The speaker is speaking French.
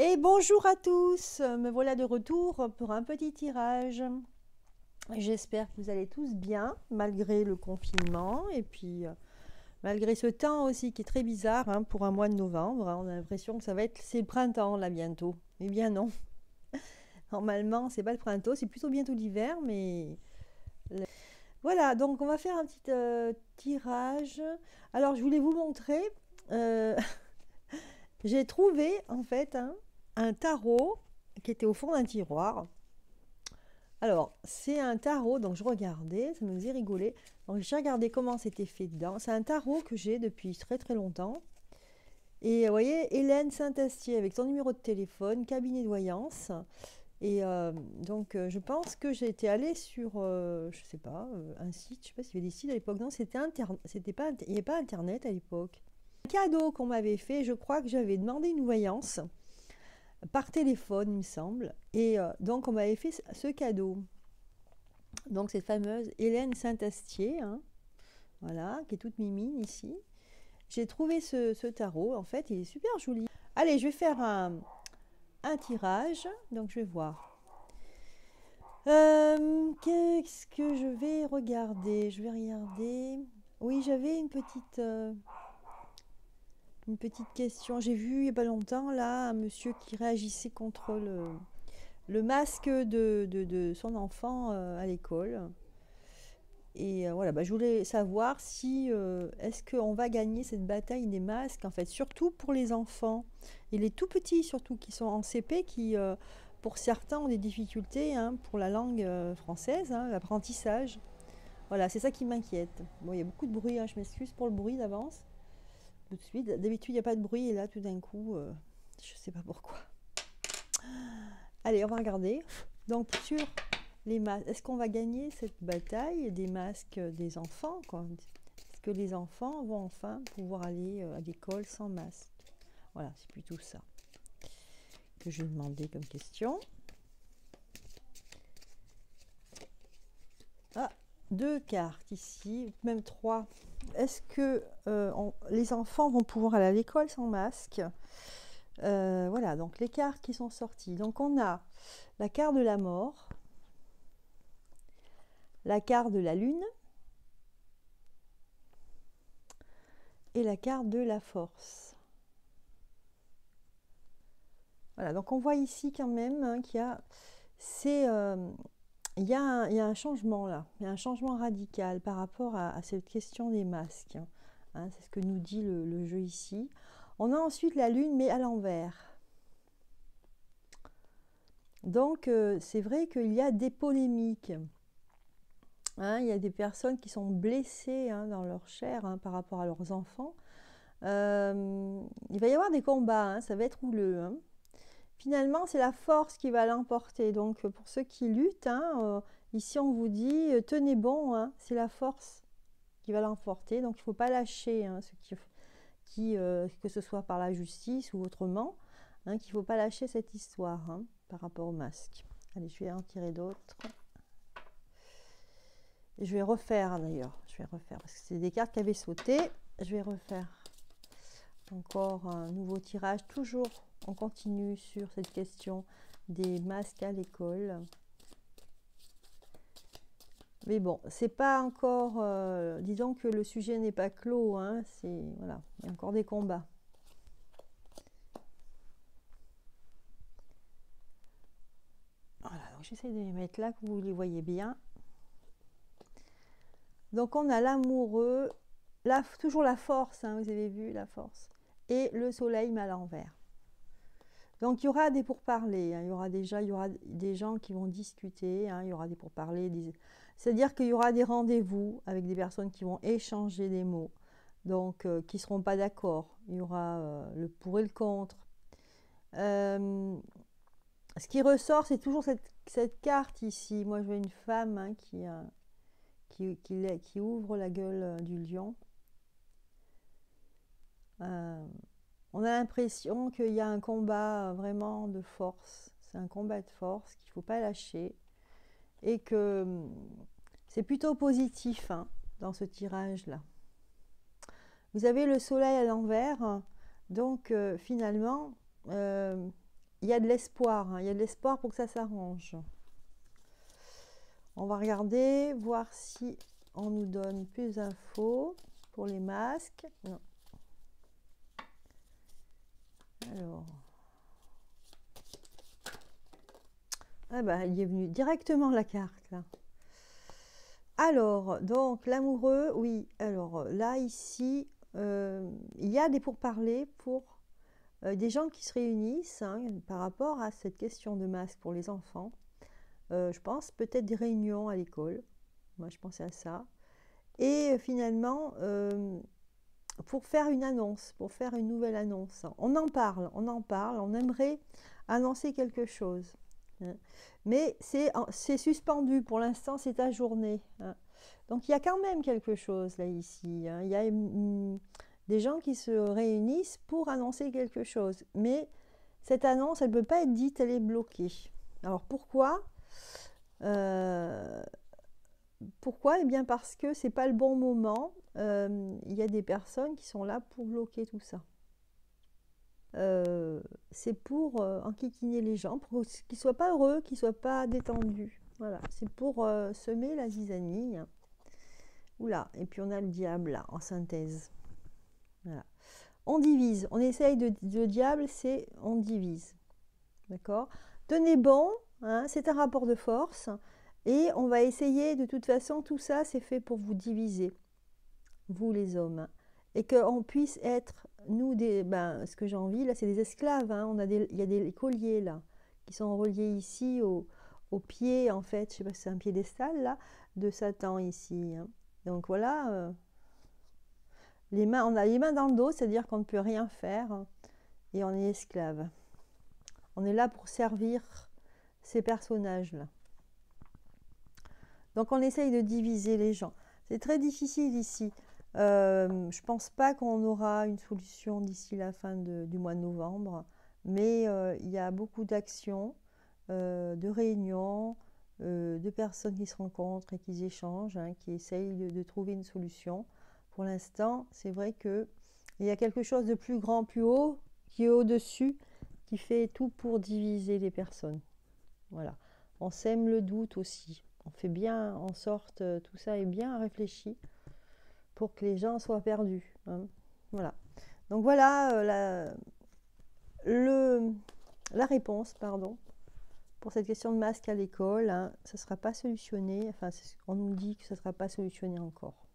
Et bonjour à tous, me voilà de retour pour un petit tirage. J'espère que vous allez tous bien, malgré le confinement, et puis malgré ce temps aussi qui est très bizarre hein, pour un mois de novembre. On a l'impression que ça va être, c'est le printemps là bientôt. Eh bien non, normalement c'est pas le printemps, c'est plutôt bientôt l'hiver, mais voilà. Donc on va faire un petit tirage. Alors je voulais vous montrer, euh, j'ai trouvé en fait un tarot qui était au fond d'un tiroir. Alors, c'est un tarot, donc je regardais, ça me faisait rigoler. Donc j'ai regardé comment c'était fait dedans. C'est un tarot que j'ai depuis très très longtemps. Et vous voyez, Hélène Saint-Astier avec son numéro de téléphone, cabinet de voyance. Et je pense que j'ai été allée sur, je sais pas, un site, je sais pas s'il y avait des sites à l'époque. Non, c'était pas, il n'y avait pas Internet à l'époque. Un cadeau qu'on m'avait fait, je crois que j'avais demandé une voyance par téléphone, il me semble. Et donc on m'avait fait ce cadeau. Donc cette fameuse Hélène Saint-Astier, hein, voilà, qui est toute mimine ici. J'ai trouvé ce tarot, en fait, il est super joli. Allez, je vais faire un tirage, donc je vais voir. Qu'est-ce que je vais regarder? Je vais regarder. Oui, j'avais une petite question. J'ai vu il n'y a pas longtemps, là, un monsieur qui réagissait contre le masque de son enfant à l'école. Et voilà, bah, je voulais savoir si est-ce qu'on va gagner cette bataille des masques, en fait, surtout pour les enfants et les tout petits, surtout qui sont en CP, qui pour certains ont des difficultés hein, pour la langue française, hein, l'apprentissage. Voilà, c'est ça qui m'inquiète. Bon, il y a beaucoup de bruit, hein, je m'excuse pour le bruit d'avance. Tout de suite, d'habitude il n'y a pas de bruit et là tout d'un coup, je ne sais pas pourquoi. Allez, on va regarder. Donc sur les masques, est-ce qu'on va gagner cette bataille des masques des enfants quoi? Est-ce que les enfants vont enfin pouvoir aller à l'école sans masque? Voilà, c'est plutôt ça que je vais demander comme question. Ah, deux cartes ici, même trois. Est-ce que les enfants vont pouvoir aller à l'école sans masque? Voilà, donc les cartes qui sont sorties. Donc on a la carte de la mort, la carte de la lune et la carte de la force. Voilà, donc on voit ici quand même hein, qu'il y a, il y a un changement là, il y a un changement radical par rapport à cette question des masques. Hein, c'est ce que nous dit le jeu ici. On a ensuite la lune mais à l'envers. Donc c'est vrai qu'il y a des polémiques. Hein, il y a des personnes qui sont blessées hein, dans leur chair hein, par rapport à leurs enfants. Il va y avoir des combats, hein, ça va être houleux. Hein. Finalement, c'est la force qui va l'emporter. Donc, pour ceux qui luttent, hein, ici on vous dit tenez bon, hein, c'est la force qui va l'emporter. Donc, il ne faut pas lâcher, hein, que ce soit par la justice ou autrement, hein, qu'il ne faut pas lâcher cette histoire hein, par rapport au masque. Allez, je vais en tirer d'autres. Et je vais refaire d'ailleurs. Je vais refaire parce que c'est des cartes qui avaient sauté. Je vais refaire encore un nouveau tirage. Toujours, on continue sur cette question des masques à l'école. Mais bon, c'est pas encore. Disons que le sujet n'est pas clos. Hein, c'est voilà, il y a encore des combats. Voilà, donc j'essaie de les mettre là que vous les voyez bien. Donc on a l'amoureux, toujours la force, hein, vous avez vu la force, et le soleil mais à l'envers. Donc il y aura des pourparlers, hein, il y aura des gens qui vont discuter, hein, il y aura des pourparlers, c'est-à-dire qu'il y aura des rendez-vous avec des personnes qui vont échanger des mots, donc qui ne seront pas d'accord. Il y aura le pour et le contre. Ce qui ressort, c'est toujours cette carte ici. Moi, je vois une femme hein, qui ouvre la gueule du lion. On a l'impression qu'il y a un combat vraiment de force. C'est un combat de force qu'il ne faut pas lâcher. Et que c'est plutôt positif hein, dans ce tirage-là. Vous avez le soleil à l'envers. Donc finalement, il y a de l'espoir, hein, il y a de l'espoir pour que ça s'arrange. On va regarder, voir si on nous donne plus d'infos pour les masques. Non. Alors. Ah bah, il est venu directement la carte, là. Alors, donc, l'amoureux, oui. Alors, là, ici, il y a des pourparlers pour des gens qui se réunissent hein, par rapport à cette question de masque pour les enfants. Je pense peut-être des réunions à l'école. Moi, je pensais à ça. Et finalement, pour faire une annonce, pour faire une nouvelle annonce. On en parle, on aimerait annoncer quelque chose. Hein. Mais c'est suspendu, pour l'instant, c'est ajourné. Hein. Donc, il y a quand même quelque chose là, ici. Hein. Il y a des gens qui se réunissent pour annoncer quelque chose. Mais cette annonce, elle ne peut pas être dite, elle est bloquée. Alors, pourquoi pourquoi? Eh bien parce que c'est pas le bon moment. Il y a des personnes qui sont là pour bloquer tout ça. C'est pour enquiquiner les gens, pour qu'ils ne soient pas heureux, qu'ils ne soient pas détendus. Voilà, c'est pour semer la zizanie. Oula, et puis on a le diable là, en synthèse. Voilà. On divise, on essaye le diable, c'est on divise. D'accord? Tenez bon, hein, c'est un rapport de force. Et on va essayer, de toute façon, tout ça, c'est fait pour vous diviser, vous les hommes. Et qu'on puisse être, nous, ce que j'ai envie, là, c'est des esclaves. Hein, il y a des colliers, là, qui sont reliés ici au pied, en fait, je sais pas si c'est un piédestal, là, de Satan, ici. Hein. Donc voilà, les mains, on a les mains dans le dos, c'est-à-dire qu'on ne peut rien faire, hein, et on est esclave. On est là pour servir ces personnages-là. Donc on essaye de diviser les gens. C'est très difficile ici. Je ne pense pas qu'on aura une solution d'ici la fin du mois de novembre, mais il y a beaucoup d'actions, de réunions, de personnes qui se rencontrent et qui échangent, hein, qui essayent de trouver une solution. Pour l'instant, c'est vrai qu'il y a quelque chose de plus grand, plus haut, qui est au-dessus, qui fait tout pour diviser les personnes. Voilà. On sème le doute aussi. On fait bien en sorte, tout ça est bien réfléchi pour que les gens soient perdus. Hein. Voilà. Donc voilà la réponse, pardon, pour cette question de masque à l'école. Hein. Ça ne sera pas solutionné. Enfin, on nous dit que ça ne sera pas solutionné encore.